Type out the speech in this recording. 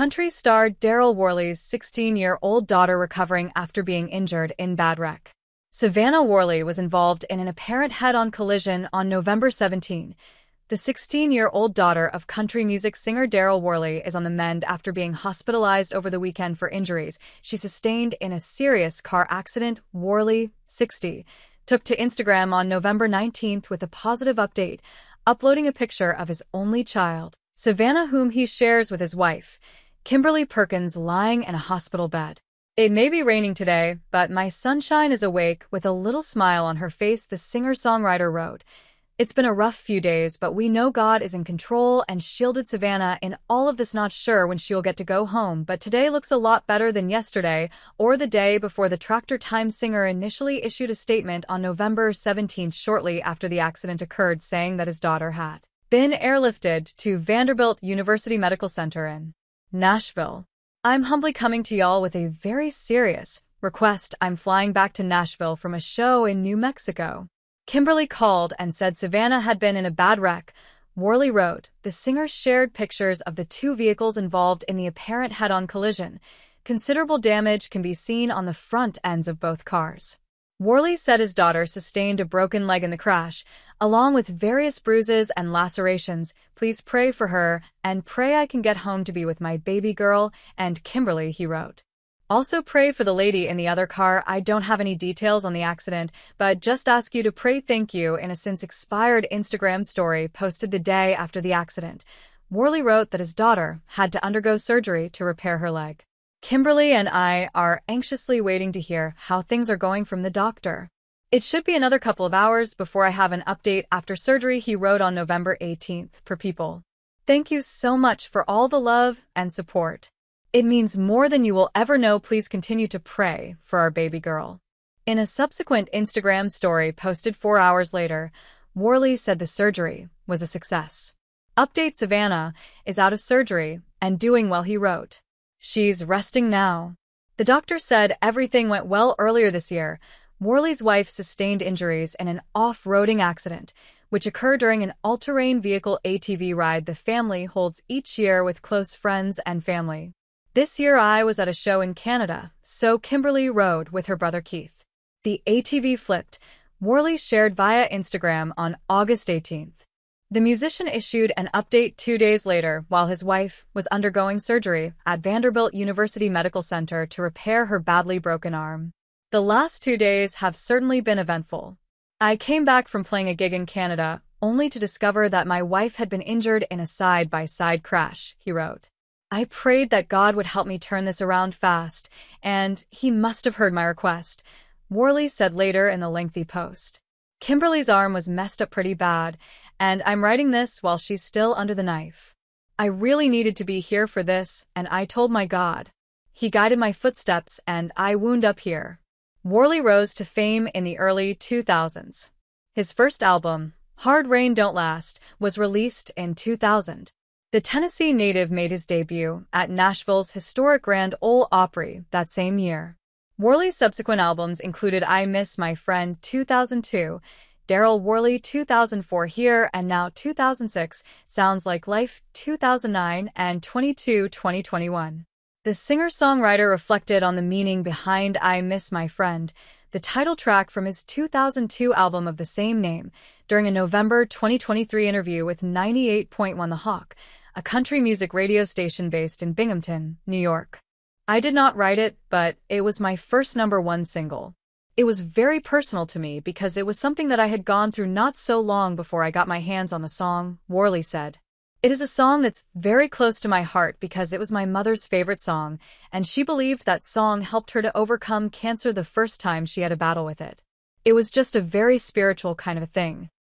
Country star Darryl Worley's 16-year-old daughter recovering after being injured in bad wreck. Savannah Worley was involved in an apparent head-on collision on November 17. The 16-year-old daughter of country music singer Darryl Worley is on the mend after being hospitalized over the weekend for injuries she sustained in a serious car accident. Worley, 60, took to Instagram on November 19 with a positive update, uploading a picture of his only child, Savannah, whom he shares with his wife, Kimberly Perkins, lying in a hospital bed. "It may be raining today, but my sunshine is awake," with a little smile on her face, the singer-songwriter wrote. "It's been a rough few days, but we know God is in control and shielded Savannah in all of this. Not sure when she'll get to go home, but today looks a lot better than yesterday or the day before." The Tractor Time singer initially issued a statement on November 17 shortly after the accident occurred, saying that his daughter had been airlifted to Vanderbilt University Medical Center in Nashville. "I'm humbly coming to y'all with a very serious request. I'm flying back to Nashville from a show in New Mexico." Kimberly called and said Savannah had been in a bad wreck, Worley wrote. The singer shared pictures of the two vehicles involved in the apparent head-on collision. Considerable damage can be seen on the front ends of both cars. Worley said his daughter sustained a broken leg in the crash, along with various bruises and lacerations. "Please pray for her, and pray I can get home to be with my baby girl and Kimberly," he wrote. "Also pray for the lady in the other car. I don't have any details on the accident, but just ask you to pray. Thank you." In a since-expired Instagram story posted the day after the accident, Worley wrote that his daughter had to undergo surgery to repair her leg. "Kimberly and I are anxiously waiting to hear how things are going from the doctor. It should be another couple of hours before I have an update after surgery," he wrote on November 18. "For people, thank you so much for all the love and support. It means more than you will ever know. Please continue to pray for our baby girl." In a subsequent Instagram story posted 4 hours later, Worley said the surgery was a success. "Update: Savannah is out of surgery and doing well," he wrote. "She's resting now." The doctor said everything went well. Earlier this year, Worley's wife sustained injuries in an off-roading accident, which occurred during an all-terrain vehicle ATV ride the family holds each year with close friends and family. "This year I was at a show in Canada, so Kimberly rode with her brother Keith. The ATV flipped," Worley shared via Instagram on August 18. The musician issued an update 2 days later while his wife was undergoing surgery at Vanderbilt University Medical Center to repair her badly broken arm. "The last 2 days have certainly been eventful. I came back from playing a gig in Canada only to discover that my wife had been injured in a side-by-side crash," he wrote. "I prayed that God would help me turn this around fast, and he must have heard my request," Worley said later in the lengthy post. "Kimberly's arm was messed up pretty bad, and I'm writing this while she's still under the knife. I really needed to be here for this, and I told my God. He guided my footsteps, and I wound up here." Worley rose to fame in the early 2000s. His first album, Hard Rain Don't Last, was released in 2000. The Tennessee native made his debut at Nashville's historic Grand Ole Opry that same year. Worley's subsequent albums included I Miss My Friend 2002, Darryl Worley 2004, Here and Now 2006, Sounds Like Life 2009, and 22 2021. The singer-songwriter reflected on the meaning behind I Miss My Friend, the title track from his 2002 album of the same name, during a November 2023 interview with 98.1 The Hawk, a country music radio station based in Binghamton, New York. "I did not write it, but it was my first #1 single. It was very personal to me because it was something that I had gone through not so long before I got my hands on the song," Worley said. "It is a song that's very close to my heart because it was my mother's favorite song, and she believed that song helped her to overcome cancer the first time she had a battle with it. It was just a very spiritual kind of a thing."